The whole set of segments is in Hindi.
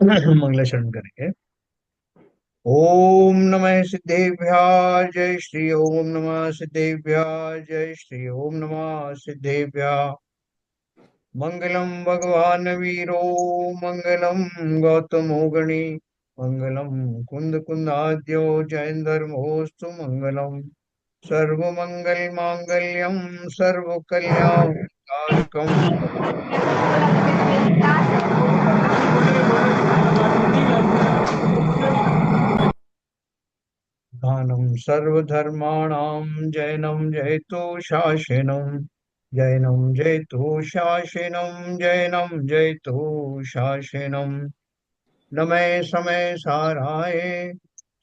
मंगलाचरण करेंगे। ओम नमः सिद्धेभ्याय जय श्री ओम नमः सिद्धेभ्याय जय श्री ओम नमः सिद्धेभ्याय। मंगलम भगवान वीरो मंगलम गौतमो गणी मंगलम कुंद कुंदाद्यो जैन धर्मोस्तु मंगलम सर्वमंगल मांगल्यम सर्व कल्याण कारकम दानं सर्वधर्माणां जैनं जयतु शासनं जैनं जयतु शासनं जैनं जयतु शासनं नमः समय साराय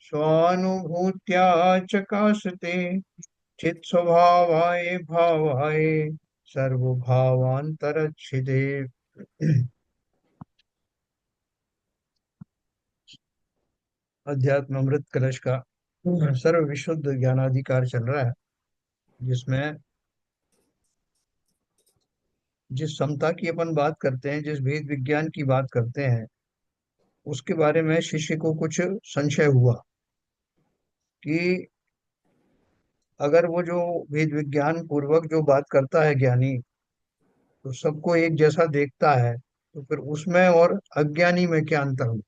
स्वानुभूत्या चकासते चित स्वभावाय भावाय सर्वभावांतरच्छिदे। अध्यात्म अमृत कलश का सर्व विशुद्ध ज्ञानाधिकार चल रहा है, जिसमें जिस समता की अपन बात करते हैं, जिस भेद विज्ञान की बात करते हैं, उसके बारे में शिष्य को कुछ संशय हुआ कि अगर वो जो भेद विज्ञान पूर्वक जो बात करता है ज्ञानी, तो सबको एक जैसा देखता है, तो फिर उसमें और अज्ञानी में क्या अंतर हो?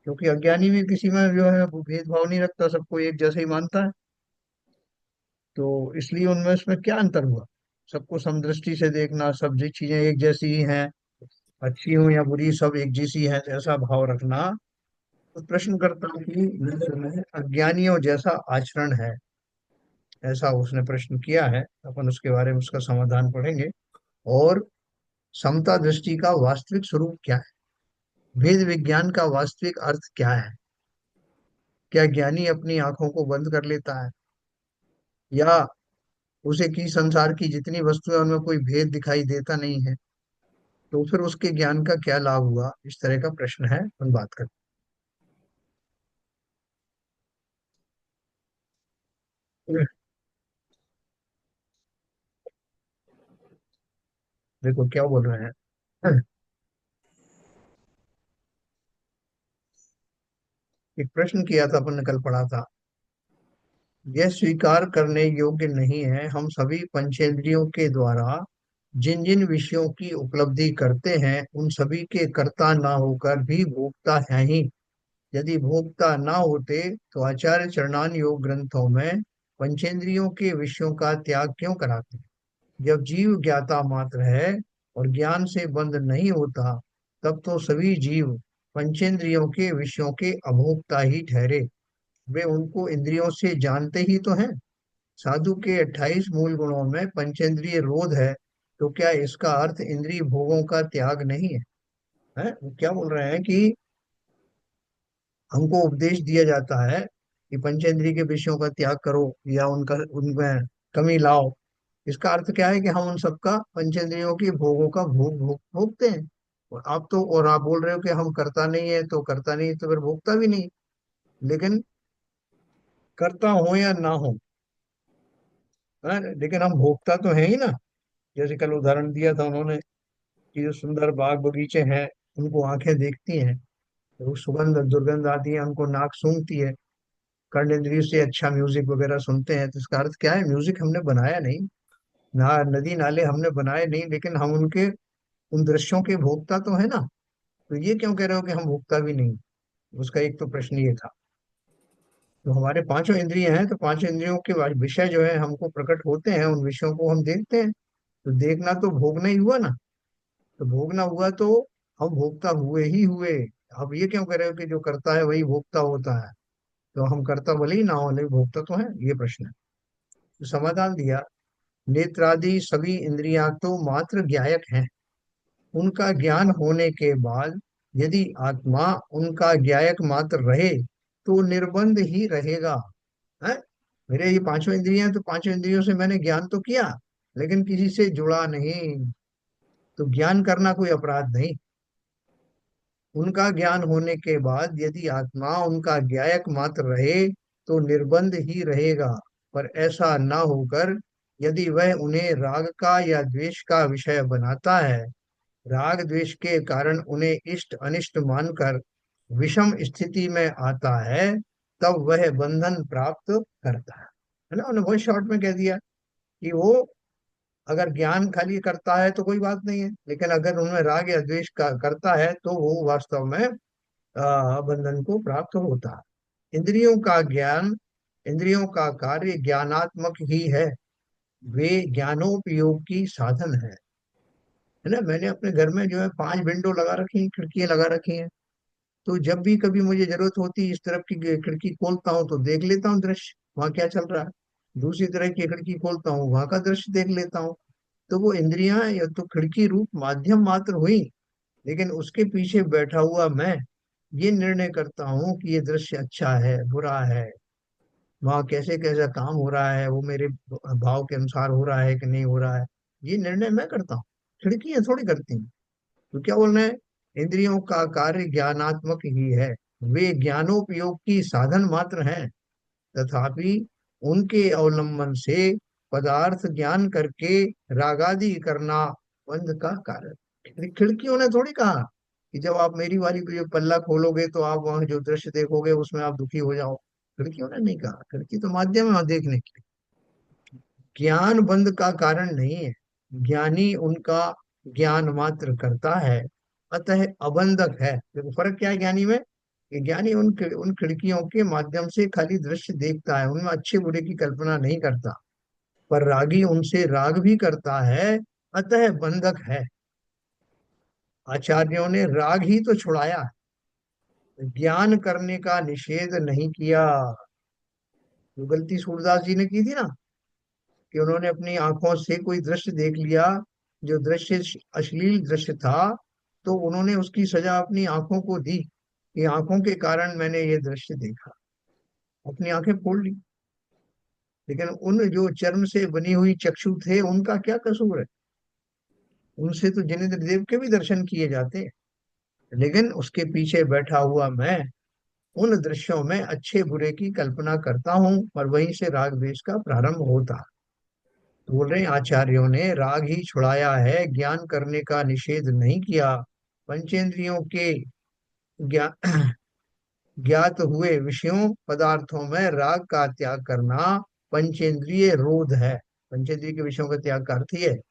क्योंकि अज्ञानी भी किसी में जो है वो भेदभाव नहीं रखता, सबको एक जैसा ही मानता है। तो इसलिए उनमें इसमें क्या अंतर हुआ? सबको समदृष्टि से देखना, सब जी चीजें एक जैसी ही हैं, अच्छी हो या बुरी सब एक जैसी है, ऐसा भाव रखना। तो प्रश्नकर्ता की नजर में अज्ञानियों जैसा आचरण है, ऐसा उसने प्रश्न किया है। अपन उसके बारे में उसका समाधान पढ़ेंगे। और समता दृष्टि का वास्तविक स्वरूप क्या है? भेद विज्ञान का वास्तविक अर्थ क्या है? क्या ज्ञानी अपनी आंखों को बंद कर लेता है, या उसे की संसार की जितनी वस्तुएं उनमें कोई भेद दिखाई देता नहीं है? तो फिर उसके ज्ञान का क्या लाभ हुआ? इस तरह का प्रश्न है, हम बात करते हैं। देखो क्या बोल रहे हैं। एक प्रश्न किया था अपन ने, कल पढ़ा था। यह स्वीकार करने योग्य नहीं है, हम सभी पंचेंद्रियों के द्वारा जिन जिन विषयों की उपलब्धि करते हैं, उन सभी के कर्ता ना होकर भी भोक्ता हैं ही। यदि भोक्ता ना होते तो आचार्य चरणान योग ग्रंथों में पंचेंद्रियों के विषयों का त्याग क्यों कराते? जब जीव ज्ञाता मात्र है और ज्ञान से बंध नहीं होता, तब तो सभी जीव पंचेंद्रियों के विषयों के अभोक्ता ही ठहरे। वे उनको इंद्रियों से जानते ही तो हैं। साधु के 28 मूल गुणों में पंचेंद्रिय रोध है, तो क्या इसका अर्थ इंद्रिय भोगों का त्याग नहीं है? है? वो क्या बोल रहे हैं कि हमको उपदेश दिया जाता है कि पंचेंद्रिय के विषयों का त्याग करो या उनका उनमें कमी लाओ। इसका अर्थ क्या है कि हम उन सबका पंचेंद्रियों की भोगों का भोगते हैं। और आप बोल रहे हो कि हम करता नहीं है, तो करता नहीं तो फिर भोगता भी नहीं। लेकिन करता हो या ना हो, है? लेकिन हम भोगता तो है ही ना। जैसे कल उदाहरण दिया था उन्होंने कि जो सुंदर बाग बगीचे हैं, उनको आंखें देखती हैं, तो सुगंध दुर्गंध आती है, उनको नाक सूंघती है, कर्नेंद्रिय से अच्छा म्यूजिक वगैरह सुनते हैं। तो इसका अर्थ क्या है? म्यूजिक हमने बनाया नहीं, ना नदी नाले हमने बनाए नहीं, लेकिन हम उनके उन दृश्यों के भोक्ता तो है ना। तो ये क्यों कह रहे हो कि हम भोक्ता भी नहीं? उसका एक तो प्रश्न ये था। तो हमारे पांचों इंद्रिय हैं, तो पांचों इंद्रियों के विषय जो है हमको प्रकट होते हैं, उन विषयों को हम देखते हैं। तो देखना तो भोगना ही हुआ ना। तो भोगना हुआ तो हम भोक्ता हुए ही हुए। अब ये क्यों कह रहे हो कि जो करता है वही भोक्ता होता है? तो हम करता भले ही ना हो, लेकिन भोक्ता तो है, ये प्रश्न है। तो समाधान दिया। नेत्रादि सभी इंद्रियां तो मात्र ज्ञायक हैं। उनका ज्ञान होने के बाद यदि आत्मा उनका ज्ञायक मात्र रहे, तो निर्बंध ही रहेगा। है? मेरे ये पांचों इंद्रियां हैं, तो पांचों इंद्रियों से मैंने ज्ञान तो किया, लेकिन किसी से जुड़ा नहीं। तो ज्ञान करना कोई अपराध नहीं। उनका ज्ञान होने के बाद यदि आत्मा उनका ज्ञायक मात्र रहे, तो निर्बंध ही रहेगा। पर ऐसा ना होकर यदि वह उन्हें राग का या द्वेष का विषय बनाता है, राग द्वेष के कारण उन्हें इष्ट अनिष्ट मानकर विषम स्थिति में आता है, तब वह बंधन प्राप्त करता है ना। उन्होंने बहुत शॉर्ट में कह दिया कि वो अगर ज्ञान खाली करता है तो कोई बात नहीं है, लेकिन अगर उनमें राग या द्वेष का करता है तो वो वास्तव में बंधन को प्राप्त होता है। इंद्रियों का कार्य ज्ञानात्मक ही है, वे ज्ञानोपयोग की साधन है ना। मैंने अपने घर में जो है 5 विंडो लगा रखी हैं, खिड़कियां लगा रखी हैं। तो जब भी कभी मुझे जरूरत होती है, इस तरफ की खिड़की खोलता हूँ तो देख लेता हूँ दृश्य, वहां क्या चल रहा है। दूसरी तरह की खिड़की खोलता हूँ, वहां का दृश्य देख लेता हूँ। तो वो इंद्रियां या तो खिड़की रूप माध्यम मात्र हुई, लेकिन उसके पीछे बैठा हुआ मैं ये निर्णय करता हूँ कि ये दृश्य अच्छा है बुरा है, वहाँ कैसे कैसा काम हो रहा है, वो मेरे भाव के अनुसार हो रहा है कि नहीं हो रहा है। ये निर्णय मैं करता हूँ, खिड़कियां थोड़ी करती हैं। तो क्या बोलना है, इंद्रियों का कार्य ज्ञानात्मक ही है, वे ज्ञानोपयोग की साधन मात्र हैं, तथापि उनके अवलंबन से पदार्थ ज्ञान करके रागादि करना बंध का कारण। खिड़कियों ने थोड़ी कहा कि जब आप मेरी वाली जो पल्ला खोलोगे तो आप वहां जो दृश्य देखोगे उसमें आप दुखी हो जाओ। खिड़कियों ने नहीं कहा, खिड़की तो माध्यम है वहां देखने के। ज्ञान बंध का कारण नहीं है, ज्ञानी उनका ज्ञान मात्र करता है, अतः अबंधक है। देखो फर्क क्या है ज्ञानी में, कि ज्ञानी उन खिड़कियों के माध्यम से खाली दृश्य देखता है, उनमें अच्छे बुरे की कल्पना नहीं करता। पर रागी उनसे राग भी करता है, अतः बंधक है। आचार्यों ने राग ही तो छुड़ाया, ज्ञान करने का निषेध नहीं किया। जो गलती सूरदास जी ने की थी ना, कि उन्होंने अपनी आंखों से कोई दृश्य देख लिया, जो दृश्य अश्लील दृश्य था, तो उन्होंने उसकी सजा अपनी आंखों को दी कि आंखों के कारण मैंने ये दृश्य देखा, अपनी आंखें फोड़ ली। लेकिन उन जो चर्म से बनी हुई चक्षु थे उनका क्या कसूर है, उनसे तो जिनेंद्र देव के भी दर्शन किए जाते हैं। लेकिन उसके पीछे बैठा हुआ मैं उन दृश्यों में अच्छे बुरे की कल्पना करता हूँ, और वहीं से राग द्वेष का प्रारंभ होता है। तो बोल रहे हैं आचार्यों ने राग ही छुड़ाया है, ज्ञान करने का निषेध नहीं किया। पंचेंद्रियों के ज्ञा, ज्ञात हुए विषयों पदार्थों में राग का त्याग करना पंचेंद्रिय रोध है। पंचेंद्रिय के विषयों का त्याग का अर्थ ही है,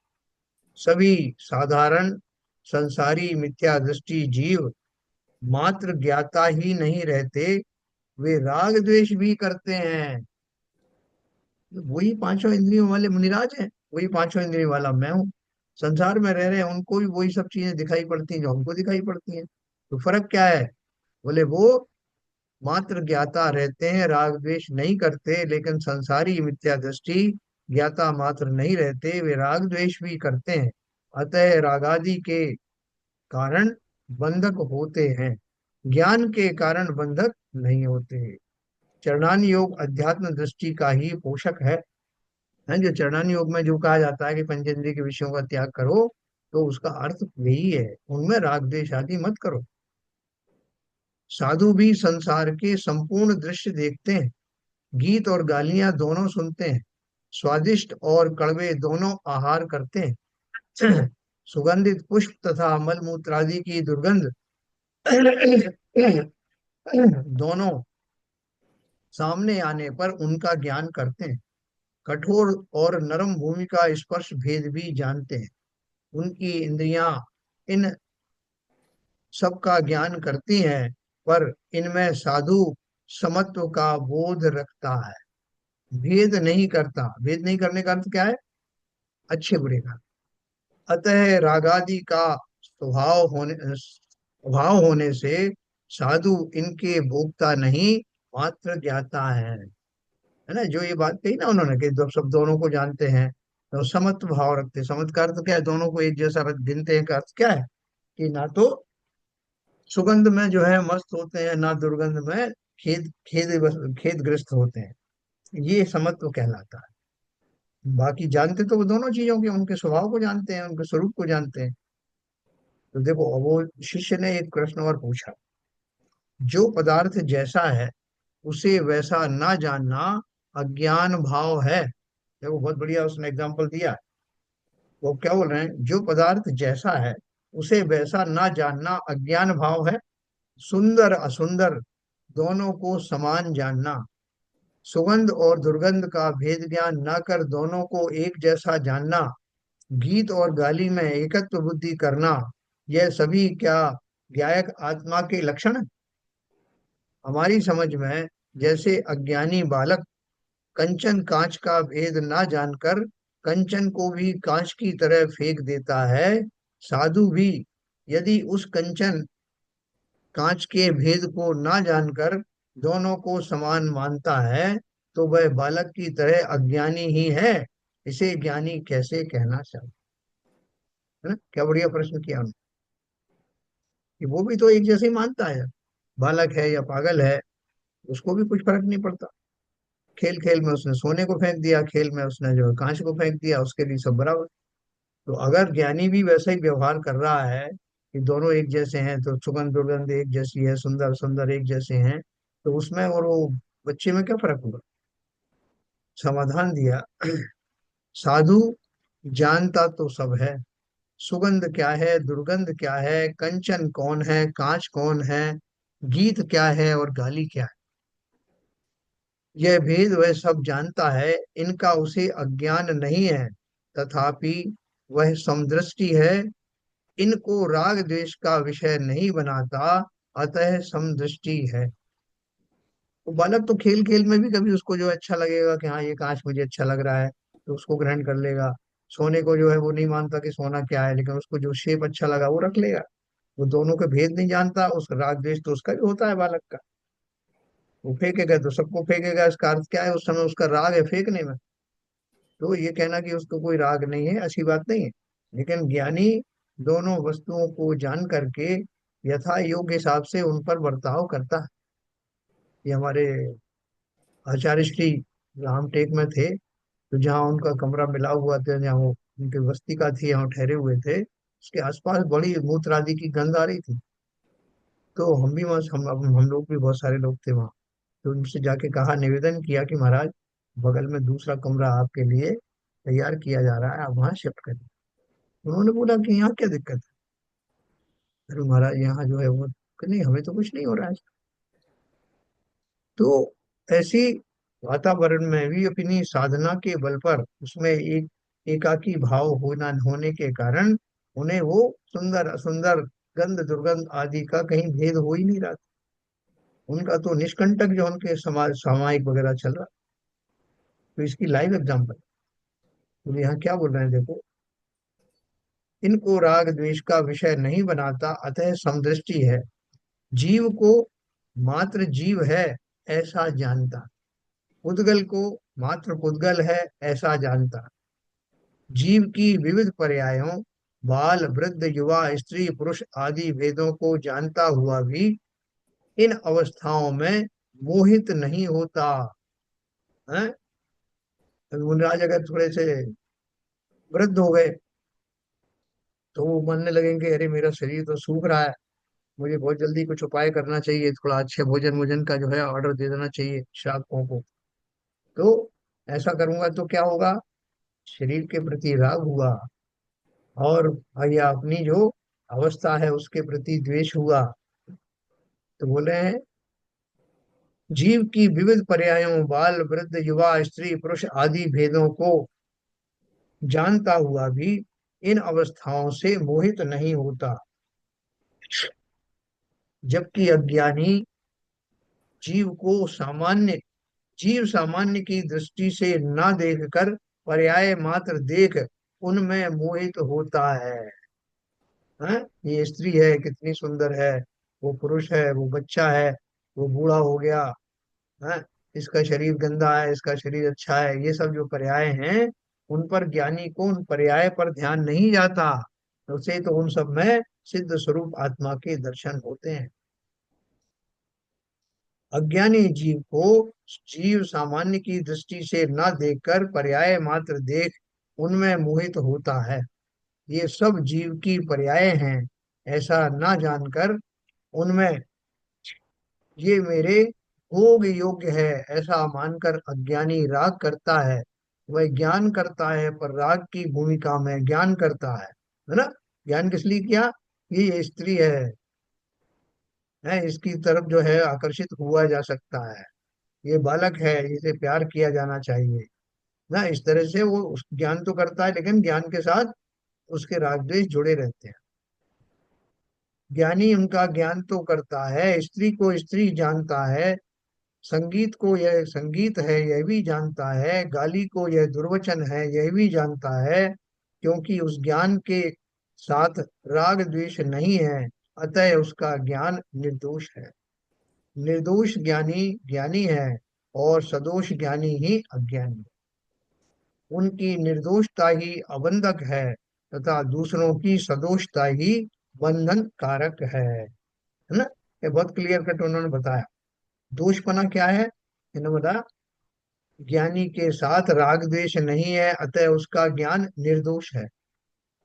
सभी साधारण संसारी मिथ्या दृष्टि जीव मात्र ज्ञाता ही नहीं रहते, वे राग द्वेष भी करते हैं। वही पांचों इंद्रियों वाले मुनिराज हैं, वही पांचों इंद्रियों वाला मैं हूँ। संसार में रह रहे हैं उनको भी वही सब चीजें दिखाई पड़ती हैं जो हमको दिखाई पड़ती हैं। तो फर्क क्या है, बोले वो मात्र ज्ञाता रहते हैं, राग द्वेष नहीं करते, लेकिन संसारी मिथ्या दृष्टि ज्ञाता मात्र नहीं रहते, वे राग द्वेष भी करते हैं, अतः रागादि के कारण बंधक होते हैं, ज्ञान के कारण बंधक नहीं होते। चरणान योग अध्यात्म दृष्टि का ही पोषक है जो चरणान योग में जो कहा जाता है कि पंचेंद्रिय के विषयों का त्याग करो, तो उसका अर्थ यही है, उनमें राग द्वेष आदि मत करो। साधु भी संसार के संपूर्ण दृश्य देखते हैं, गीत और गालियां दोनों सुनते हैं, स्वादिष्ट और कड़वे दोनों आहार करते हैं, सुगंधित पुष्प तथा मल मूत्र आदि की दुर्गंध दोनों सामने आने पर उनका ज्ञान करते हैं, कठोर और नरम भूमि का स्पर्श भेद भी जानते हैं। उनकी इंद्रियां इन सब का ज्ञान करती हैं, पर इनमें साधु समत्व का बोध रखता है, भेद नहीं करता। भेद नहीं करने का अर्थ क्या है, अच्छे बुरे का। अतः रागादि का स्वभाव होने से साधु इनके भोक्ता नहीं, मात्र ज्ञाता है ना। जो ये बात कही ना उन्होंने कि जब सब दोनों को जानते हैं तो समत्व भाव रखते हैं। समत्व का अर्थ क्या है, दोनों को एक जैसा गिनते हैं, का अर्थ क्या है कि ना तो सुगंध में जो है मस्त होते हैं, ना दुर्गंध में खेदग्रस्त होते हैं। ये समत्व कहलाता है। बाकी जानते तो वो दोनों चीजों के, उनके स्वभाव को जानते हैं, उनके स्वरूप को जानते हैं। तो देखो, अब वो शिष्य ने एक प्रश्न और पूछा, जो पदार्थ जैसा है उसे वैसा ना जानना अज्ञान भाव है। देखो बहुत बढ़िया उसने एग्जाम्पल दिया। वो क्या बोल रहे हैं, जो पदार्थ जैसा है उसे वैसा ना जानना अज्ञान भाव है। सुंदर असुंदर दोनों को समान जानना, सुगंध और दुर्गंध का भेद ज्ञान न कर दोनों को एक जैसा जानना, गीत और गाली में एकत्व बुद्धि करना, यह सभी क्या गायक आत्मा के लक्षण हैं? हमारी समझ में जैसे अज्ञानी बालक कंचन कांच का भेद ना जानकर कंचन को भी कांच की तरह फेंक देता है, साधु भी यदि उस कंचन कांच के भेद को ना जानकर दोनों को समान मानता है, तो वह बालक की तरह अज्ञानी ही है। इसे ज्ञानी कैसे कहना चाहिए? है ना, क्या बढ़िया प्रश्न किया उन्होंने। कि वो भी तो एक जैसे ही मानता है, बालक है या पागल है, उसको भी कुछ फर्क नहीं पड़ता। खेल खेल में उसने सोने को फेंक दिया, खेल में उसने जो है कांच को फेंक दिया, उसके लिए सब बराबर। तो अगर ज्ञानी भी वैसा ही व्यवहार कर रहा है कि दोनों एक जैसे हैं, तो सुगंध दुर्गंध एक जैसी है, सुंदर सुंदर एक जैसे हैं, तो उसमें और वो बच्चे में क्या फर्क होगा? समाधान दिया, साधु जानता तो सब है, सुगंध क्या है, दुर्गंध क्या है, कंचन कौन है, कांच कौन है, गीत क्या है और गाली क्या है, यह भेद वह सब जानता है। इनका उसे अज्ञान नहीं है, तथापि वह समदृष्टि है। इनको राग द्वेष का विषय नहीं बनाता, अतः समदृष्टि है। वो बालक तो खेल खेल में भी कभी उसको जो अच्छा लगेगा कि हाँ ये कांच मुझे अच्छा लग रहा है, तो उसको ग्रहण कर लेगा। सोने को जो है वो नहीं मानता कि सोना क्या है, लेकिन उसको जो शेप अच्छा लगा वो रख लेगा। वो दोनों के भेद नहीं जानता, उस राग द्वेष तो उसका भी होता है बालक का। वो फेंकेगा तो सबको फेंकेगा, इसका अर्थ क्या है? उस समय उसका राग है फेंकने में। तो ये कहना कि उसको कोई राग नहीं है, अच्छी बात नहीं है। लेकिन ज्ञानी दोनों वस्तुओं को जान करके यथा योग्य हिसाब से उन पर बर्ताव करता है। ये हमारे आचार्य श्री रामटेक में थे, तो जहाँ उनका कमरा मिला हुआ था, जहाँ वो उनकी बस्ती का थी, यहाँ ठहरे हुए थे, उसके आसपास बड़ी मूत्र आदि की गंध आ रही थी। तो हम भी वहाँ, हम लोग भी बहुत सारे लोग थे वहाँ। तो उनसे जाके कहा, निवेदन किया कि महाराज बगल में दूसरा कमरा आपके लिए तैयार किया जा रहा है, आप वहाँ शिफ्ट करिए। उन्होंने बोला कि यहाँ क्या दिक्कत है? अरे महाराज यहाँ जो है वो, कि नहीं हमें तो कुछ नहीं हो रहा है। तो ऐसी वातावरण में भी अपनी साधना के बल पर उसमें एक एकाकी भाव होना होने के कारण उन्हें वो सुंदर असुंदर, गंध दुर्गंध आदि का कहीं भेद हो ही नहीं रहा। उनका तो निष्कंटक जो उनके समाज सामायिक वगैरह चल रहा। तो इसकी लाइव एग्जाम्पल, तो यहाँ क्या बोल रहे हैं देखो, इनको राग द्वेष का विषय नहीं बनाता, अतः समदृष्टि है। जीव को मात्र जीव है ऐसा जानता, पुद्गल को मात्र पुद्गल है ऐसा जानता, जीव की विविध पर्यायों, बाल वृद्ध युवा स्त्री पुरुष आदि भेदों को जानता हुआ भी इन अवस्थाओं में मोहित नहीं होता है। मुनिराज अगर थोड़े से वृद्ध हो गए, तो वो मानने लगेंगे अरे मेरा शरीर तो सूख रहा है, मुझे बहुत जल्दी कुछ उपाय करना चाहिए, थोड़ा अच्छे भोजन वोजन का जो है ऑर्डर दे देना चाहिए श्रावकों को। तो ऐसा करूंगा तो क्या होगा? शरीर के प्रति राग हुआ, और या अपनी जो अवस्था है उसके प्रति द्वेष हुआ। तो बोले हैं, जीव की विविध पर्यायों, बाल वृद्ध युवा स्त्री पुरुष आदि भेदों को जानता हुआ भी इन अवस्थाओं से मोहित नहीं होता, जबकि अज्ञानी जीव को सामान्य जीव सामान्य की दृष्टि से न देखकर पर्याय मात्र देख उनमें मोहित होता है। हैं? ये स्त्री है कितनी सुंदर है, वो पुरुष है वो बच्चा है, वो बूढ़ा हो गया है, इसका शरीर गंदा है इसका शरीर अच्छा है, ये सब जो पर्याय हैं, उन पर ज्ञानी को उन पर्याय पर ध्यान नहीं जाता। तो उसे तो उन सब में सिद्ध स्वरूप आत्मा के दर्शन होते हैं। अज्ञानी जीव को जीव सामान्य की दृष्टि से न देखकर पर्याय मात्र देख उनमें मोहित होता है। ये सब जीव की पर्याय हैं ऐसा न जानकर उनमें ये मेरे भोग योग्य है ऐसा मानकर अज्ञानी राग करता है। वह ज्ञान करता है पर राग की भूमिका में ज्ञान करता है ना? ज्ञान किस लिए किया? ये स्त्री है, इसकी तरफ जो है आकर्षित हुआ जा सकता है। ये बालक है, इसे प्यार किया जाना चाहिए ना। इस तरह से वो उस ज्ञान तो करता है, लेकिन ज्ञान के साथ उसके राग द्वेष जुड़े रहते हैं। ज्ञानी उनका ज्ञान तो करता है, स्त्री को स्त्री जानता है, संगीत को यह संगीत है यह भी जानता है, गाली को यह दुर्वचन है यह भी जानता है। क्योंकि उस ज्ञान के साथ राग द्वेष नहीं है, अतः उसका ज्ञान निर्दोष है। निर्दोष ज्ञानी ज्ञानी है, और सदोष ज्ञानी ही अज्ञानी है। उनकी निर्दोषता ही अबंधक है, तथा दूसरों की सदोषता ही बंधन कारक है ना। ये बहुत क्लियर कट उन्होंने बताया। दोषपना क्या है, इन्होंने बताया, ज्ञानी के साथ राग द्वेष नहीं है, अतः उसका ज्ञान निर्दोष है।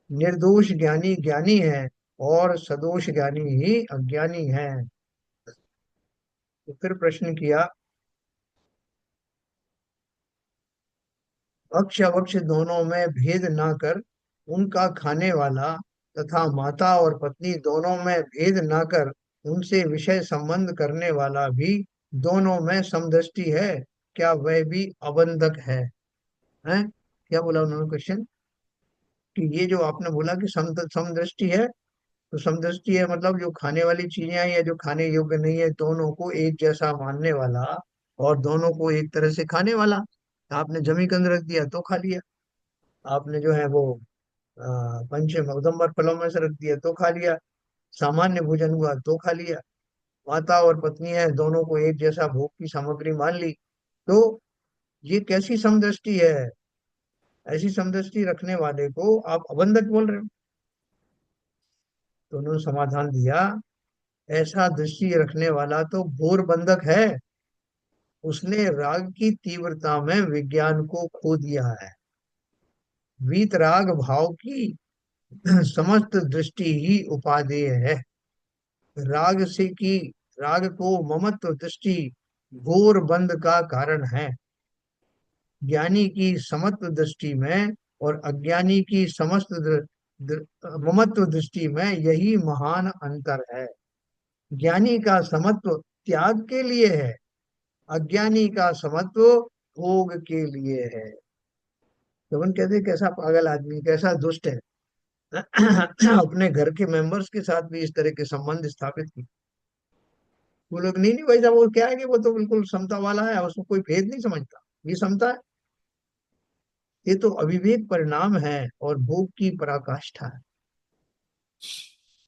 निर्दोष ज्ञानी ज्ञानी है, और सदोष ज्ञानी ही अज्ञानी है। तो फिर प्रश्न किया, अक्ष अवक्ष दोनों में भेद ना कर उनका खाने वाला, तथा माता और पत्नी दोनों में भेद ना कर उनसे विषय संबंध करने वाला भी दोनों में समदृष्टि है, क्या वह भी अबंधक है? क्या बोला उन्होंने क्वेश्चन, कि ये जो आपने बोला कि समदृष्टि है, तो समदृष्टि है मतलब जो खाने वाली चीजें हैं या जो खाने योग्य नहीं है, दोनों को एक जैसा मानने वाला, और दोनों को एक तरह से खाने वाला। आपने जमीकंद रख दिया तो खा लिया, आपने जो है वो पंच मकदम्बर फलों में से रख दिया तो खा लिया, सामान्य भोजन हुआ तो खा लिया। माता और पत्नी है, दोनों को एक जैसा भोग की सामग्री मान ली, तो ये कैसी समदृष्टि है? ऐसी समदृष्टि रखने वाले को आप अबंधक बोल रहे हो। तो उन्होंने समाधान दिया, ऐसा दृष्टि रखने वाला तो घोर बंधक है, उसने राग की तीव्रता में विज्ञान को खो दिया है। वीतराग भाव की समस्त दृष्टि ही उपादेय है। राग से की राग को ममत्व दृष्टि घोर बंध का कारण है। ज्ञानी की समत्व दृष्टि में और अज्ञानी की समस्त ममत्व दृष्टि में यही महान अंतर है। ज्ञानी का समत्व त्याग के लिए है, अज्ञानी का समत्व भोग के लिए है। तो हम कहते हैं कैसा पागल आदमी, कैसा दुष्ट है। अपने घर के मेंबर्स के साथ भी इस तरह के संबंध स्थापित किए। वो लोग नहीं नहीं भाई साहब, वो क्या है कि वो तो बिल्कुल समता वाला है, उसमें कोई भेद नहीं समझता। ये समता है, ये तो अविवेक परिणाम है और भोग की पराकाष्ठा है।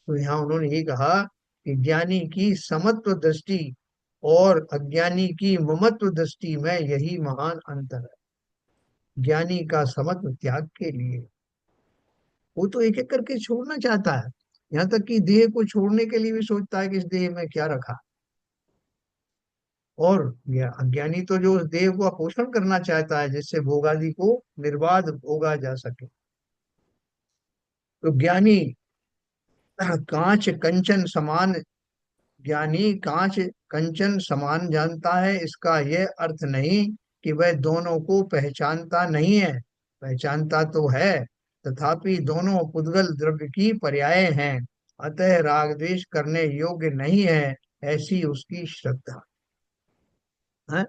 तो यहाँ उन्होंने ये कहा कि ज्ञानी की समत्व दृष्टि और अज्ञानी की ममत्व दृष्टि में यही महान अंतर है। ज्ञानी का समत्व त्याग के लिए, वो तो एक एक करके छोड़ना चाहता है, यहाँ तक कि देह को छोड़ने के लिए भी सोचता है कि इस देह में क्या रखा। और यह अज्ञानी तो जो उस देह का पोषण करना चाहता है, जिससे भोगादि को निर्बाध भोगा जा सके। तो ज्ञानी कांच कंचन समान, ज्ञानी कांच कंचन समान जानता है, इसका यह अर्थ नहीं कि वह दोनों को पहचानता नहीं है। पहचानता तो है, तथापि दोनों पुद्गल द्रव्य की पर्याय हैं, अतः राग द्वेष करने योग्य नहीं है, ऐसी उसकी श्रद्धा है।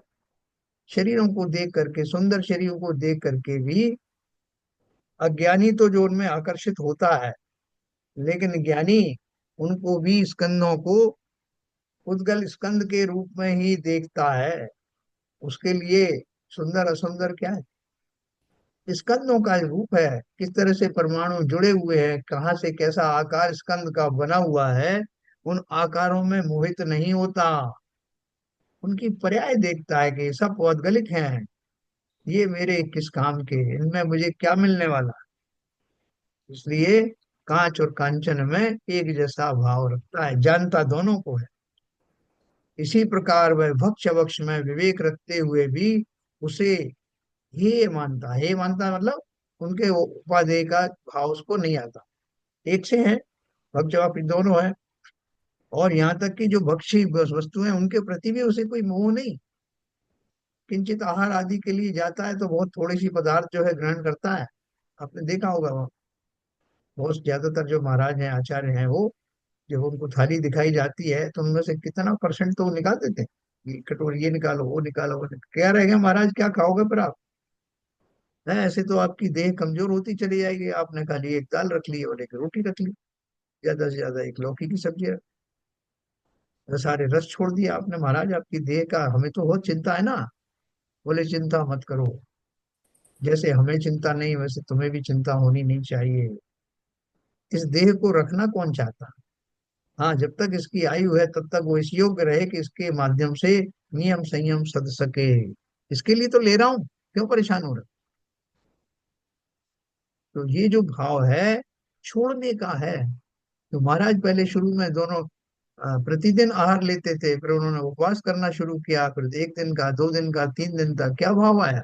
शरीरों को देख करके, सुंदर शरीरों को देख करके भी अज्ञानी तो जो उनमें आकर्षित होता है, लेकिन ज्ञानी उनको भी स्कंदों को उद्गल स्कंद के रूप में ही देखता है। उसके लिए सुंदर असुंदर क्या है, स्कंदों का रूप है, किस तरह से परमाणु जुड़े हुए हैं, कहाँ से कैसा आकार स्कंद का बना हुआ है, उन आकारों में मोहित नहीं होता। उनकी पर्याय देखता है कि ये सब पौद्गलिक हैं, ये मेरे किस काम के, इनमें मुझे क्या मिलने वाला। इसलिए कांच और कांचन में एक जैसा भाव रखता है, जानता दोनों को है। इसी प्रकार वह भक्ष वक्ष में विवेक रखते हुए भी उसे हे मानता मतलब उनके उपादेय का भाव उसको नहीं आता। एक से है, भक्त जवाब दोनों है। और यहाँ तक कि जो भक्षी वस्तु है उनके प्रति भी उसे कोई मोह नहीं। किंचित आहार आदि के लिए जाता है तो बहुत थोड़ी सी पदार्थ जो है ग्रहण करता है। आपने देखा होगा, वो बहुत ज्यादातर जो महाराज हैं, आचार्य हैं, वो जब उनको थाली दिखाई जाती है तो उनमें से कितना परसेंट तो वो निकाल देते हैं, ये कटोरी ये निकालो वो निकालो वो निकालो। क्या रहेगा महाराज, क्या खाओगे फिर आप? है ऐसे तो आपकी देह कमजोर होती चली जाएगी। आपने खाली एक दाल रख ली और एक रोटी रख ली, ज्यादा से ज्यादा एक लौकी की सब्जी रख, सारे रस छोड़ दिया आपने महाराज, आपकी देह का हमें तो बहुत चिंता है ना। बोले चिंता मत करो, जैसे हमें चिंता नहीं वैसे तुम्हें भी चिंता होनी नहीं चाहिए। इस देह को रखना कौन चाहता? हाँ, जब तक इसकी आयु है तब तक वो इस योग्य रहे कि इसके माध्यम से नियम संयम सध सके। इसके लिए तो ले रहा हूं, क्यों परेशान हो रहा? तो ये जो भाव है छोड़ने का है। तो महाराज पहले शुरू में दोनों प्रतिदिन आहार लेते थे, फिर उन्होंने उपवास करना शुरू किया, फिर एक दिन का, 2 दिन का, 3 दिन तक। क्या भाव आया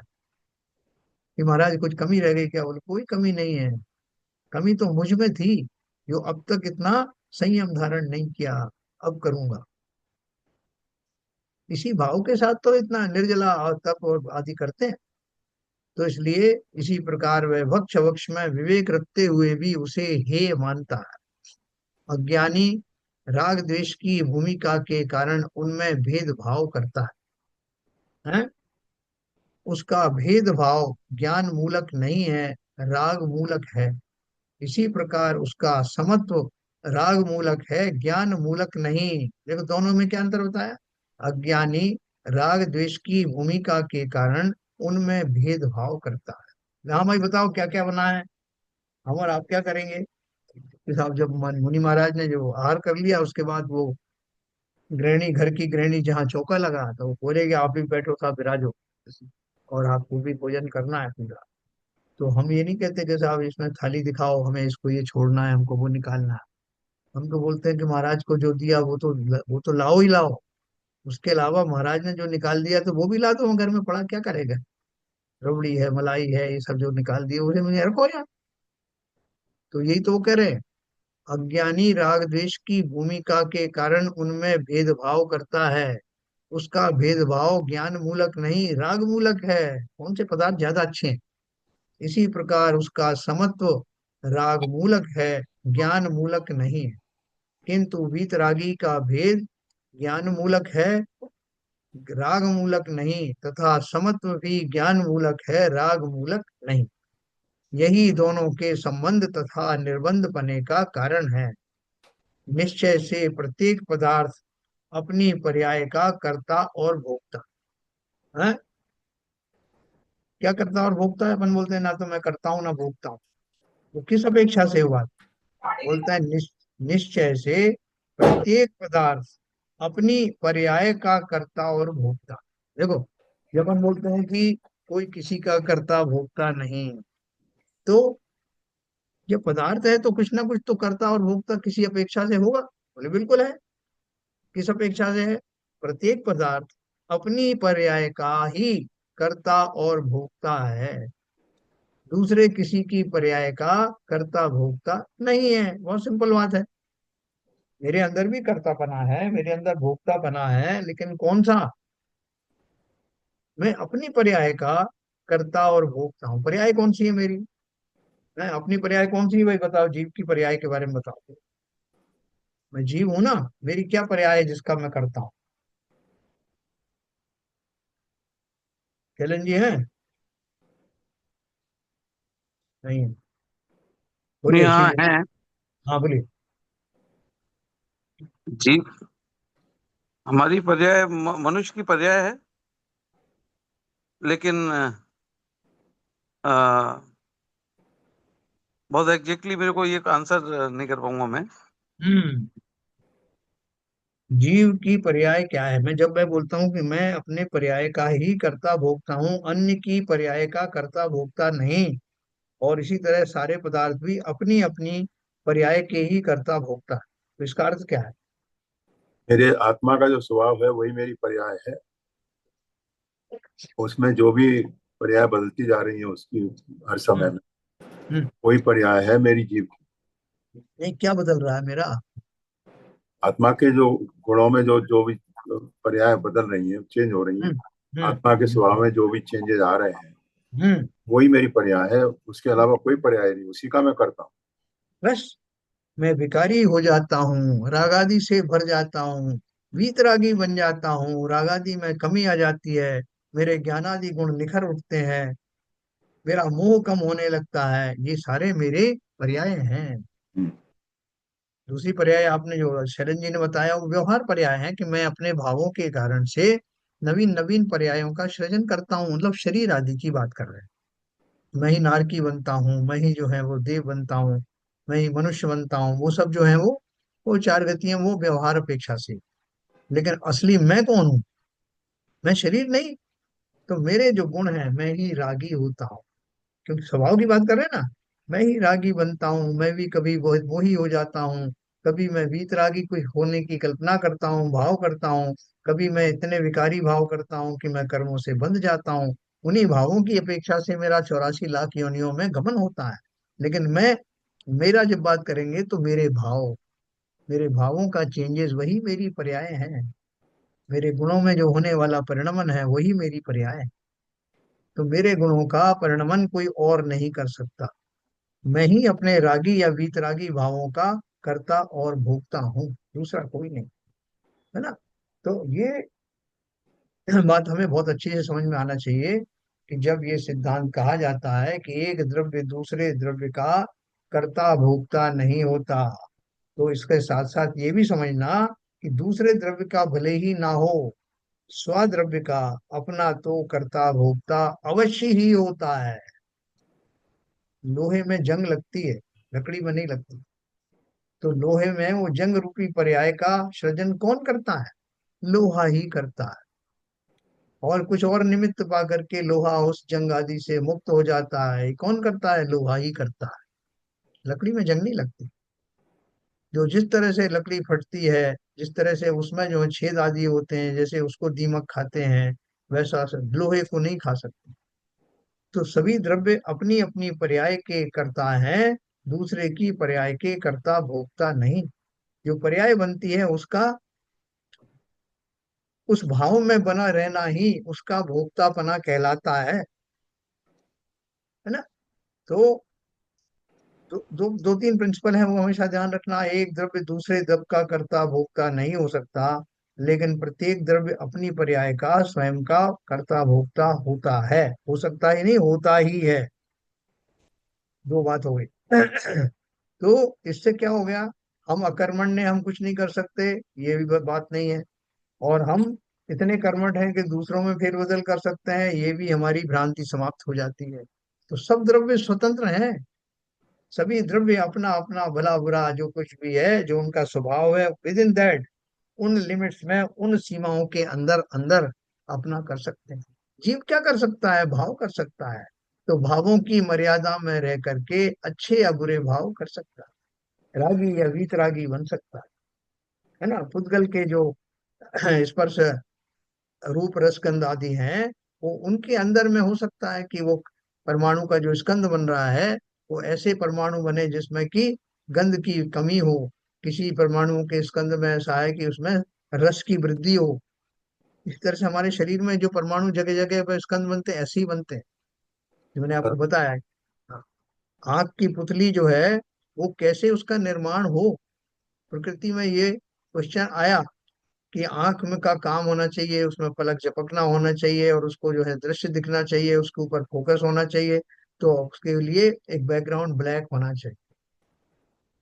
कि महाराज कुछ कमी रह गई क्या? बोले कोई कमी नहीं है, कमी तो मुझ में थी, जो अब तक इतना संयम धारण नहीं किया, अब करूंगा। इसी भाव के साथ तो इतना निर्जला और तप और आदि करते हैं। तो इसलिए इसी प्रकार वह वक्ष वक्ष में विवेक रखते हुए भी उसे हेय मानता है। अज्ञानी राग द्वेष की भूमिका के कारण उनमें भेदभाव करता है। उसका भेदभाव ज्ञान मूलक नहीं है, राग मूलक है। इसी प्रकार उसका समत्व राग मूलक है, ज्ञान मूलक नहीं। देखो दोनों में क्या अंतर होता है। अज्ञानी राग द्वेष की भूमिका के कारण उनमें भेदभाव करता है। हाँ भाई बताओ क्या क्या बना है, हम और आप क्या करेंगे कि साहब जब मुनि महाराज ने जो आहार कर लिया उसके बाद वो गृहिणी, घर की गृहिणी जहाँ चौका लगा तो वो बोलेगी आप भी बैठो साहब विराजो, और आपको भी भोजन करना है पूरा। तो हम ये नहीं कहते कि साहब इसमें थाली दिखाओ, हमें इसको ये छोड़ना है, हमको वो निकालना है। हम तो बोलते हैं कि महाराज को जो दिया वो तो लाओ ही लाओ। उसके अलावा महाराज ने जो निकाल दिया तो वो भी ला दो, हम घर में पड़ा क्या करेगा? रबड़ी है, मलाई है, ये सब जो निकाल दिए उसे मुझे रखो यार। तो यही तो वो कह रहे हैं। अज्ञानी राग द्वेष की भूमिका के कारण उनमें भेदभाव करता है। उसका भेदभाव ज्ञान मूलक नहीं, राग मूलक है। कौन से पदार्थ ज्यादा अच्छे हैं? इसी प्रकार उसका समत्व राग मूलक है, ज्ञान मूलक नहीं है। किंतु वीतरागी का भेद ज्ञान मूलक है, राग मूलक नहीं, तथा समत्व भी ज्ञान मूलक है, राग मूलक नहीं। यही दोनों के संबंध तथा निर्बंध बने का कारण है। निश्चय से प्रत्येक पदार्थ अपनी पर्याय का कर्ता और भोक्ता है। क्या करता और भोगता है? अपन बोलते हैं ना तो मैं करता हूँ ना भोगता हूँ। वो किस अपेक्षा से हुआ? बोलता है निश्चय से प्रत्येक पदार्थ अपनी पर्याय का कर्ता और भोक्ता। देखो, जब हम बोलते हैं कि कोई किसी का कर्ता भोक्ता नहीं, तो ये पदार्थ है तो कुछ ना कुछ तो कर्ता और भोक्ता किसी अपेक्षा से होगा। बोले बिल्कुल है। किस अपेक्षा से है? प्रत्येक पदार्थ अपनी पर्याय का ही कर्ता और भोक्ता है, दूसरे किसी की पर्याय का कर्ता भोक्ता नहीं है। बहुत सिंपल बात है। मेरे अंदर भी कर्तापना है, मेरे अंदर भोक्तापना है, लेकिन कौन सा? मैं अपनी पर्याय का कर्ता और भोक्ता हूँ। पर्याय कौन सी है मेरी? मैं अपनी पर्याय कौन सी है भाई बताओ, जीव की पर्याय के बारे में बताओ। मैं जीव हूं ना, मेरी क्या पर्याय है जिसका मैं करता हूँ? कैलन जी हैं? नहीं? नहीं, बोलिए हाँ श्री। है। हाँ बोलिए। जीव हमारी पर्याय, मनुष्य की पर्याय है। लेकिन अ, बहुत एग्जैक्टली मेरे को ये आंसर नहीं कर पाऊंगा मैं। हम्म। जीव की पर्याय क्या है? मैं बोलता हूँ कि मैं अपने पर्याय का ही कर्ता भोगता हूँ, अन्य की पर्याय का कर्ता भोगता नहीं। और इसी तरह सारे पदार्थ भी अपनी अपनी पर्याय के ही कर्ता भोगता है। तो इसका अर्थ क्या है? मेरे आत्मा का जो स्वभाव है वही मेरी पर्याय है। उसमें जो भी पर्याय बदलती जा रही है उसकी हर समय हम्म। में हम्म। वही पर्याय है मेरी जीव की। नहीं, क्या बदल रहा है मेरा? आत्मा के जो गुणों में जो जो भी पर्याय बदल रही है, चेंज हो रही है, हम्म। हम्म। आत्मा के स्वभाव में जो भी चेंजेस आ रहे हैं हम्म। वही मेरी पर्याय है। उसके अलावा कोई पर्याय नहीं, उसी का मैं करता हूँ। बस। मैं भिखारी हो जाता हूँ, रागादि से भर जाता हूँ, वीतरागी बन जाता हूँ, रागादि में कमी आ जाती है, मेरे ज्ञानादि गुण निखर उठते हैं, मेरा मोह कम होने लगता है। ये सारे मेरे पर्याय हैं। हम्म, दूसरी पर्याय आपने जो शरण जी ने बताया वो व्यवहार पर्याय है, कि मैं अपने भावों के कारण से नवीन नवीन पर्यायों का सृजन करता हूँ, मतलब शरीर आदि की बात कर रहे हैं। मैं ही नारकी बनता हूँ, मैं ही जो है वो देव बनता हूँ, मैं ही मनुष्य बनता हूँ, वो सब जो है वो चार गतियां, वो व्यवहार अपेक्षा से। लेकिन असली मैं कौन हूँ? मैं शरीर नहीं। तो मेरे जो गुण हैं, मैं ही रागी होता हूँ, क्योंकि स्वभाव की बात कर रहे हैं ना। मैं ही रागी बनता हूँ, मैं भी कभी वो ही हो जाता हूँ, कभी मैं वीतरागी कोई होने की कल्पना करता हूँ, भाव करता हूँ, कभी मैं इतने विकारी भाव करता हूँ कि मैं कर्मों से बंध जाता हूँ। उन्हीं भावों की अपेक्षा से मेरा 84 लाख योनियों में गमन होता है। लेकिन मेरा जब बात करेंगे तो मेरे भावों का चेंजेस वही मेरी पर्याय है। मेरे गुणों में जो होने वाला परिणमन है वही मेरी पर्याय है। तो मेरे गुणों का परिणमन कोई और नहीं कर सकता। मैं ही अपने रागी या वीतरागी भावों का कर्ता और भोगता हूँ, दूसरा कोई नहीं। है ना? तो ये बात हमें बहुत अच्छे से समझ में आना चाहिए, कि जब ये सिद्धांत कहा जाता है कि एक द्रव्य दूसरे द्रव्य का कर्ता भोगता नहीं होता, तो इसके साथ साथ ये भी समझना कि दूसरे द्रव्य का भले ही ना हो, स्वद्रव्य का अपना तो कर्ता भोगता अवश्य ही होता है। लोहे में जंग लगती है, लकड़ी में नहीं लगती। तो लोहे में वो जंग रूपी पर्याय का सृजन कौन करता है? लोहा ही करता है। और कुछ और निमित्त पा करके लोहा उस जंग आदि से मुक्त हो जाता है, ये कौन करता है? लोहा ही करता है। लकड़ी में जंग नहीं लगती। जो जिस तरह से लकड़ी फटती है, जिस तरह से उसमें जो है छेद आदि होते हैं, जैसे उसको दीमक खाते हैं, वैसा लोहे को नहीं खा सकते। तो सभी द्रव्य अपनी अपनी पर्याय के कर्ता हैं, दूसरे की पर्याय के कर्ता भोगता नहीं। जो पर्याय बनती है उसका, उस भाव में बना रहना ही उसका भोक्तापना कहलाता है ना? तो दो तीन प्रिंसिपल हैं, वो हमेशा ध्यान रखना। एक द्रव्य दूसरे द्रव्य का कर्ता भोक्ता नहीं हो सकता, लेकिन प्रत्येक द्रव्य अपनी पर्याय का स्वयं का कर्ता भोक्ता होता है। हो सकता ही नहीं, होता ही है। दो बात हो गई। तो इससे क्या हो गया? हम अकर्मण्य, हम कुछ नहीं कर सकते, ये भी बात नहीं है। और हम इतने कर्मठ हैं कि दूसरों में फेरबदल कर सकते हैं, ये भी हमारी भ्रांति समाप्त हो जाती है। तो सब द्रव्य स्वतंत्र हैं। सभी द्रव्य अपना अपना भला बुरा जो कुछ भी है, जो उनका स्वभाव है, विद इन दैट, उन लिमिट्स में, उन सीमाओं के अंदर अंदर अपना कर सकते हैं। जीव क्या कर सकता है? भाव कर सकता है। तो भावों की मर्यादा में रह करके अच्छे या बुरे भाव कर सकता है, रागी या वीतरागी बन सकता है ना? पुद्गल के जो स्पर्श रूप रसगंध आदि हैं, वो उनके अंदर में हो सकता है कि वो परमाणु का जो स्कंद बन रहा है, वो ऐसे परमाणु बने जिसमें कि गंध की कमी हो। किसी परमाणु के स्कंद में ऐसा है कि उसमें रस की वृद्धि हो। इस तरह से हमारे शरीर में जो परमाणु जगह जगह पर स्कंद बनते हैं, ऐसे ही बनते हैं, जो मैंने आपको बताया है। हाँ, आंख की पुतली जो है, वो कैसे उसका निर्माण हो? प्रकृति में ये क्वेश्चन आया कि आंख में का काम होना चाहिए, उसमें पलक झपकना होना चाहिए, और उसको जो है दृश्य दिखना चाहिए, उसके ऊपर फोकस होना चाहिए। तो उसके लिए एक बैकग्राउंड ब्लैक होना चाहिए,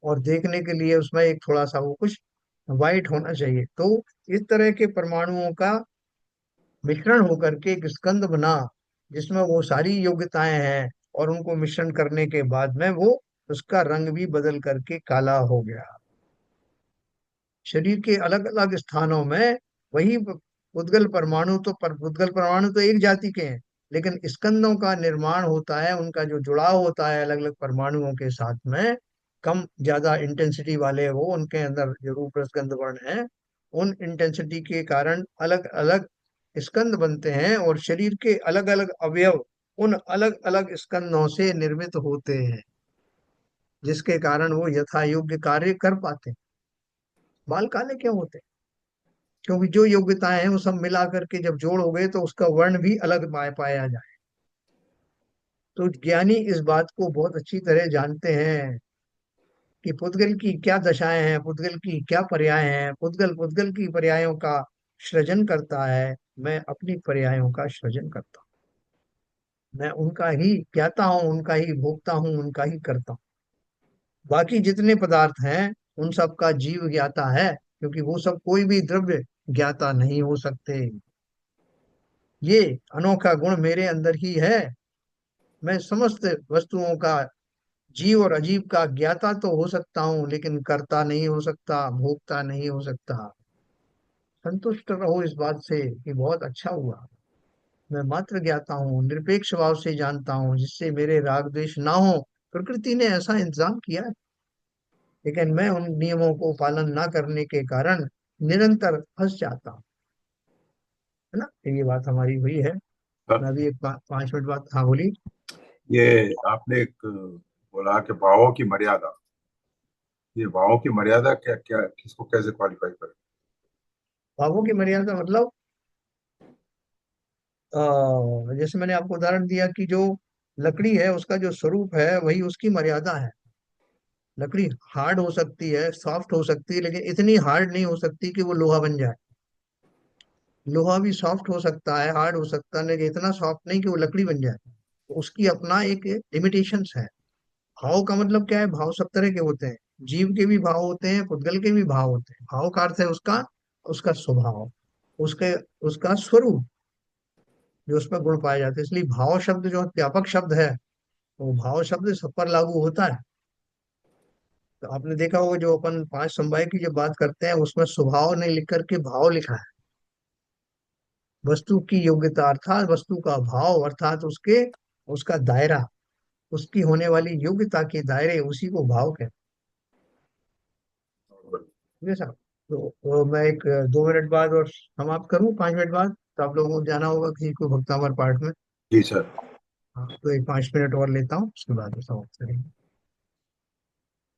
और देखने के लिए उसमें एक थोड़ा सा वो कुछ वाइट होना चाहिए। तो इस तरह के परमाणुओं का मिश्रण होकर के एक स्कंद बना, जिसमें वो सारी योग्यताएं हैं, और उनको मिश्रण करने के बाद में वो उसका रंग भी बदल करके काला हो गया। शरीर के अलग अलग स्थानों में वही उद्गल परमाणु, तो उद्गल परमाणु तो एक जाति के हैं, लेकिन स्कंदों का निर्माण होता है, उनका जो जुड़ाव होता है अलग अलग परमाणुओं के साथ में, कम ज्यादा इंटेंसिटी वाले, वो उनके अंदर जो रूप रसगंध वर्ण है, उन इंटेंसिटी के कारण अलग अलग स्कंद बनते हैं, और शरीर के अलग अलग अवयव उन अलग अलग स्कंदों से निर्मित होते हैं, जिसके कारण वो यथा योग्य कार्य कर पाते हैं। बाल काले क्यों होते हैं? क्योंकि जो योग्यताएं हैं वो सब मिला करके जब जोड़ हो गए, तो उसका वर्ण भी अलग पाया जाए। तो ज्ञानी इस बात को बहुत अच्छी तरह जानते हैं कि पुद्गल की क्या दशाएं हैं, पुद्गल की क्या पर्याय हैं, पुद्गल पुद्गल की पर्यायों का सृजन करता है, मैं अपनी पर्यायों का सृजन करता हूँ। मैं उनका ही ज्ञाता हूँ, उनका ही भोगता हूँ, उनका ही करता हूँ। बाकी जितने पदार्थ हैं उन सब का जीव ज्ञाता है, क्योंकि वो सब कोई भी द्रव्य ज्ञाता नहीं हो सकते। ये अनोखा गुण मेरे अंदर ही है। मैं समस्त वस्तुओं का, जीव और अजीव का ज्ञाता तो हो सकता हूँ, लेकिन कर्ता नहीं हो सकता, भोगता नहीं हो सकता। संतुष्ट रहो इस बात से कि बहुत अच्छा हुआ। मैं मात्र ज्ञाता हूँ, निरपेक्ष भाव से जानता हूँ, जिससे मेरे राग द्वेष ना हो। प्रकृति ने ऐसा इंतजाम किया है, लेकिन मैं उन नियमों को पालन ना करने के कारण निरंतर फंस जाता हूँ। है ना, ये बात हमारी हुई है। मैं अभी एक 5 मिनट बाद, हाँ बोली। ये आपने एक बोला कि भावों की मर्यादा, ये भावों की मर्यादा क्या क्या, किसको कैसे क्वालिफाई करें? भावों की मर्यादा मतलब जैसे मैंने आपको उदाहरण दिया कि जो लकड़ी है उसका जो स्वरूप है वही उसकी मर्यादा है। लकड़ी हार्ड हो सकती है, सॉफ्ट हो सकती है, लेकिन इतनी हार्ड नहीं हो सकती कि वो लोहा बन जाए। लोहा भी सॉफ्ट हो सकता है, हार्ड हो सकता है, लेकिन इतना सॉफ्ट नहीं कि वो लकड़ी बन जाए। तो उसकी अपना एक लिमिटेशंस है। भाव का मतलब क्या है? भाव सब तरह के होते हैं। जीव के भी भाव होते हैं, पुद्गल के भी भाव होते हैं। भाव का अर्थ है उसका, उसका स्वभाव, उसके, उसका स्वरूप, जो उसमें गुण पाए जाते हैं। इसलिए भाव शब्द जो व्यापक शब्द है, वो भाव शब्द सब पर लागू होता है। तो आपने देखा होगा जो अपन पांच समवाय की जब बात करते हैं उसमें स्वभाव नहीं लिख करके भाव लिखा है। वस्तु की योग्यता अर्थात वस्तु का भाव, अर्थात उसके, उसका दायरा, उसकी होने वाली योग्यता के दायरे, उसी को भाव कहते हैं साहब। तो मैं एक 2 मिनट बाद और समाप्त करूं, 5 मिनट बाद, तो आप लोगों को जाना होगा किसी को भक्तामर पाठ में। जी सर। हाँ, तो एक 5 मिनट और लेता हूँ, उसके बाद में समाप्त करेंगे।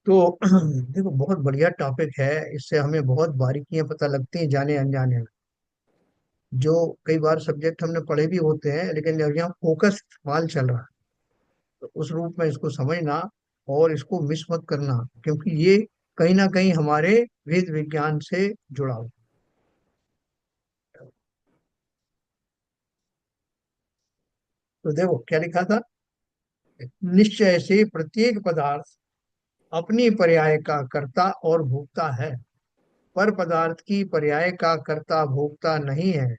तो देखो, बहुत बढ़िया टॉपिक है। इससे हमें बहुत बारीकियां पता लगती हैं जाने अनजाने में। जो कई बार सब्जेक्ट हमने पढ़े भी होते हैं, लेकिन जब यहाँ फोकस माल चल रहा है, तो उस रूप में इसको समझना और इसको मिस मत करना, क्योंकि ये कहीं ना कहीं हमारे वेद विज्ञान से जुड़ा हुआ है। तो देखो क्या लिखा था, निश्चय से प्रत्येक पदार्थ अपनी पर्याय का कर्ता और भोक्ता है, पर पदार्थ की पर्याय का कर्ता भोक्ता नहीं है।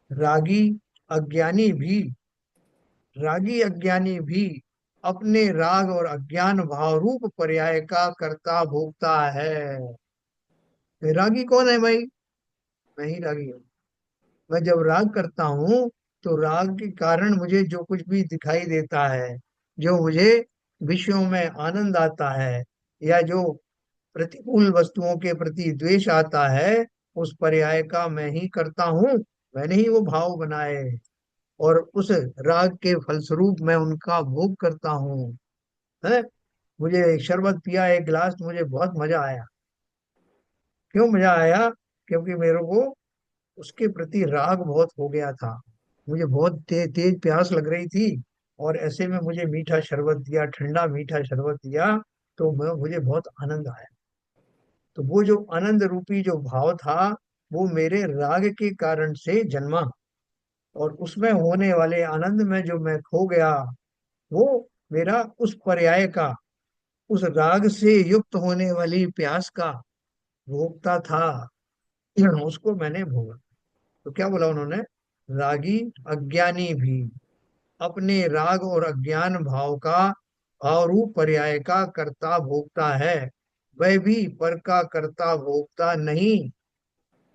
रागी अज्ञानी भी, रागी अज्ञानी भी अपने राग और अज्ञान भाव रूप पर्याय का कर्ता भोक्ता है। रागी कौन है भाई? मैं ही रागी हूँ। मैं जब राग करता हूँ तो राग के कारण मुझे जो कुछ भी दिखाई देता है, जो मुझे विषयों में आनंद आता है, या जो प्रतिकूल वस्तुओं के प्रति द्वेष आता है, उस पर्याय का मैं ही करता हूँ। मैंने ही वो भाव बनाए, और उस राग के फलस्वरूप मैं उनका भोग करता हूँ। है, मुझे एक शरबत पिया, एक गिलास, तो मुझे बहुत मजा आया। क्यों मजा आया? क्योंकि मेरे को उसके प्रति राग बहुत हो गया था। मुझे बहुत तेज प्यास लग रही थी, और ऐसे में मुझे मीठा शरबत दिया, ठंडा मीठा शरबत दिया, तो मुझे बहुत आनंद आया। तो वो जो आनंद रूपी जो भाव था, वो मेरे राग के कारण से जन्मा, और उसमें होने वाले आनंद में जो मैं खो गया, वो मेरा उस पर्याय का, उस राग से युक्त होने वाली प्यास का भोगता था। उसको मैंने भोगा। तो क्या बोला उन्होंने? रागी अज्ञानी भी अपने राग और अज्ञान भाव का भाव रूप पर्याय का कर्ता भोगता है, वह भी पर का कर्ता भोगता नहीं।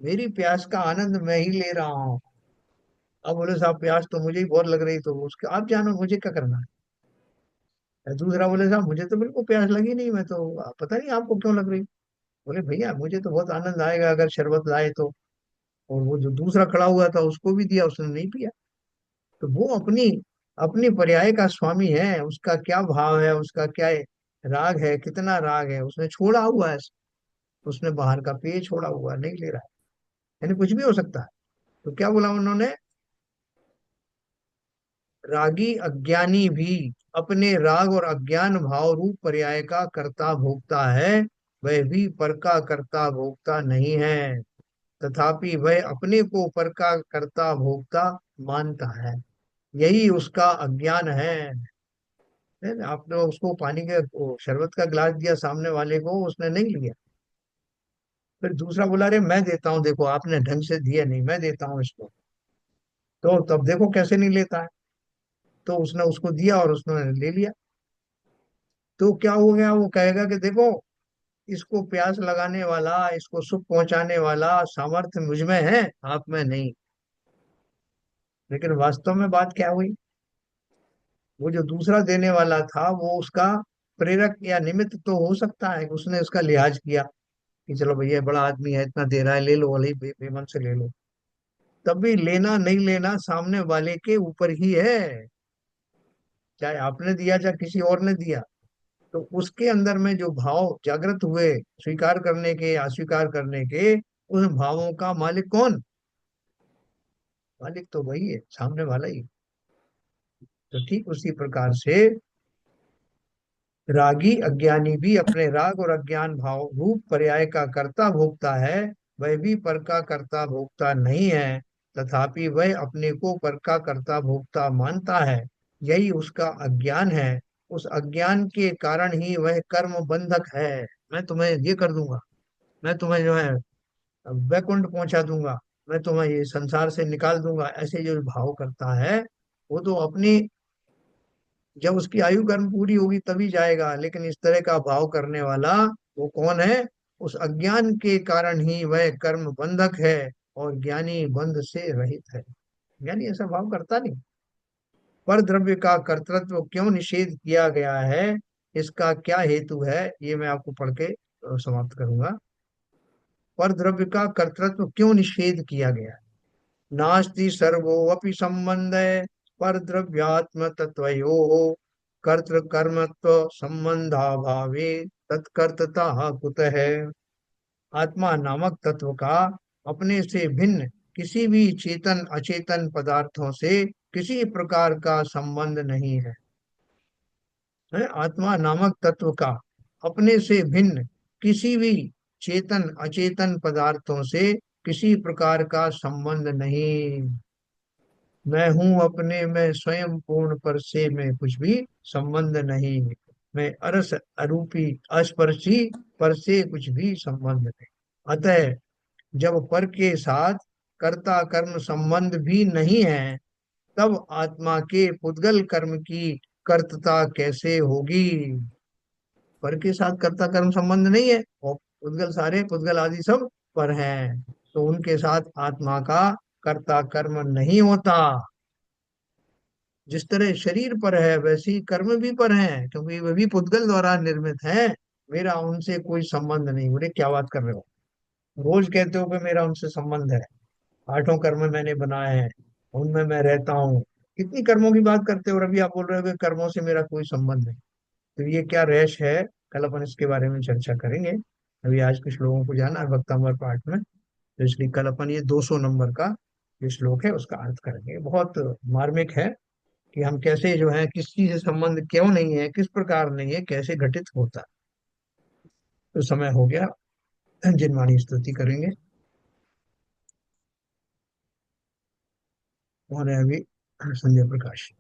मेरी प्यास का आनंद मैं ही ले रहा हूँ। अब बोले साहब प्यास तो मुझे ही बहुत लग रही, तो उसके आप जानो, मुझे क्या करना है। दूसरा बोले साहब मुझे तो बिल्कुल प्यास लगी नहीं, मैं तो पता नहीं आपको क्यों लग रही। बोले भैया मुझे तो बहुत आनंद आएगा अगर शरबत लाए तो। और वो जो दूसरा खड़ा हुआ था उसको भी दिया, उसने नहीं पिया। तो वो अपनी, अपनी पर्याय का स्वामी है। उसका क्या भाव है, उसका क्या राग है, कितना राग है उसने छोड़ा हुआ है। उसने बाहर का पेय छोड़ा हुआ है, नहीं ले रहा है। यानी कुछ भी हो सकता है। तो क्या बोला उन्होंने? रागी अज्ञानी भी अपने राग और अज्ञान भाव रूप पर्याय का कर्ता भोक्ता है, वह भी पर का कर्ता भोक्ता नहीं है, तथापि वह अपने को पर का कर्ता भोक्ता मानता है, यही उसका अज्ञान है ना? आपने उसको पानी के वो शरबत का गिलास दिया सामने वाले को, उसने नहीं लिया। फिर दूसरा बोला, अरे मैं देता हूँ, देखो आपने ढंग से दिया नहीं, मैं देता हूँ इसको। तो तब देखो कैसे नहीं लेता है। तो उसने उसको दिया और उसने ले लिया। तो क्या हो गया, वो कहेगा कि देखो, इसको प्यास लगाने वाला, इसको सुख पहुंचाने वाला सामर्थ्य मुझ में है, आप में नहीं। लेकिन वास्तव में बात क्या हुई, वो जो दूसरा देने वाला था वो उसका प्रेरक या निमित्त तो हो सकता है कि उसने उसका लिहाज किया कि चलो भैया बड़ा आदमी है, इतना दे रहा है, ले लो वाले बेमन से ले लो। तब भी लेना नहीं लेना सामने वाले के ऊपर ही है, चाहे आपने दिया चाहे किसी और ने दिया। तो उसके अंदर में जो भाव जागृत हुए, स्वीकार करने के अस्वीकार करने के, उन भावों का मालिक कौन? मालिक तो वही है, सामने वाला ही। तो ठीक उसी प्रकार से रागी अज्ञानी भी अपने राग और अज्ञान भाव रूप पर्याय का कर्ता भोक्ता है, वह भी पर का कर्ता भोक्ता नहीं है, तथापि वह अपने को पर का कर्ता भोक्ता मानता है, यही उसका अज्ञान है। उस अज्ञान के कारण ही वह कर्म बंधक है। मैं तुम्हें ये कर दूंगा, मैं तुम्हें जो है वैकुंठ पहुंचा दूंगा, मैं तुम्हें ये संसार से निकाल दूंगा, ऐसे जो भाव करता है, वो तो अपनी, जब उसकी आयु कर्म पूरी होगी तभी जाएगा। लेकिन इस तरह का भाव करने वाला वो कौन है? उस अज्ञान के कारण ही वह कर्म बंधक है, और ज्ञानी बंध से रहित है। ज्ञानी ऐसा भाव करता नहीं। पर द्रव्य का कर्तृत्व क्यों निषेध किया गया है, इसका क्या हेतु है, ये मैं आपको पढ़ के समाप्त करूंगा। पर द्रव्य का कर्तृत्व क्यों निषेध किया गया है? नास्ति सर्वोऽपि संबंधः परद्रव्यात्म तत्वयोः कर्तृ कर्मत्व संबंधाभावे तत्कर्तता कुतः। आत्मा नामक तत्व का अपने से भिन्न किसी भी चेतन अचेतन पदार्थों से किसी प्रकार का संबंध नहीं आत्मा नामक तत्व का अपने से भिन्न किसी भी चेतन अचेतन पदार्थों से किसी प्रकार का संबंध नहीं। मैं हूं अपने में स्वयं पूर्ण, पर से में कुछ भी संबंध नहीं। मैं अरस अरूपी अस्पर्शी, पर से कुछ भी संबंध नहीं। अतः जब पर के साथ कर्ता कर्म संबंध भी नहीं है, तब आत्मा के पुद्गल कर्म की कर्तता कैसे होगी? पर के साथ कर्ता कर्म संबंध नहीं है, और पुद्गल, सारे पुद्गल आदि सब पर हैं, तो उनके साथ आत्मा का कर्ता कर्म नहीं होता। जिस तरह शरीर पर है वैसे ही कर्म भी पर हैं, क्योंकि वे भी पुद्गल द्वारा निर्मित हैं। मेरा उनसे कोई संबंध नहीं। बोले क्या बात कर रहे हो, रोज कहते हो कि मेरा उनसे संबंध है, आठों कर्म मैंने बनाए हैं, उनमें मैं रहता हूँ, कितनी कर्मों की बात करते हो, और अभी आप बोल रहे हो कि कर्मों से मेरा कोई संबंध नहीं। तो ये क्या रहस्य है, कल अपन इसके बारे में चर्चा करेंगे। अभी आज कुछ लोगों को जाना है वक्तांबर पाठ में, तो इसलिए कल अपन ये 200 नंबर का जो श्लोक है उसका अर्थ करेंगे। बहुत मार्मिक है कि हम कैसे जो है, किस चीज से संबंध क्यों नहीं है, किस प्रकार नहीं है, कैसे घटित होता है। तो समय हो गया, जिनवाणी स्तुति करेंगे। और है अभी संजय प्रकाश।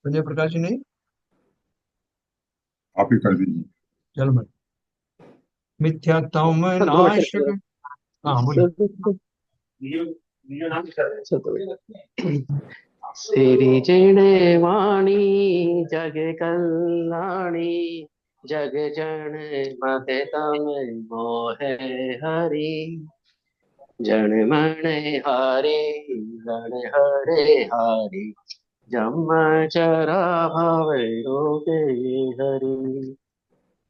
संजय प्रकाश जी नहीं? आप ही कर दीजिए। चल भाई। मिथ्यात्म दो मिनट नाश। हाँ बोलिए। सिरिजणे वाणी जग कल्याणी जग जन मते तम मोहे हरि जन मन हारे रण हरे हारे जम चरा भव रोगे हरि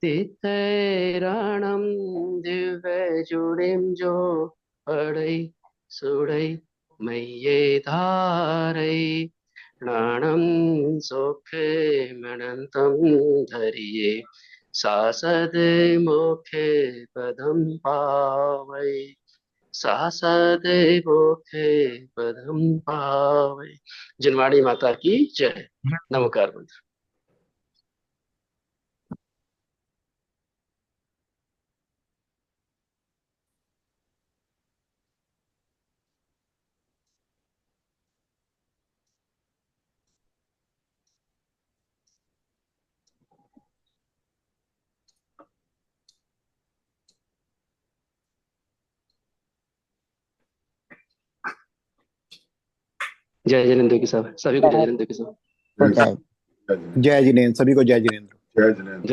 तिथैरणं दिव्य जुड़िम जो पढ़ै सुड़ै मैये धारै प्राणं सौख्यमनन्तं धरिये सासद मोक्षे पदं पावै सासद मोक्षे पदं पावै। जिनवाणी माता की जय। नमस्कार मंत्र। जय जिनेन्द्र की सब सभी को जय जिनेन्द्र की सब। जय जय जिनेन्द्र, सभी को जय जिनेन्द्र। जय जिनेन्द्र।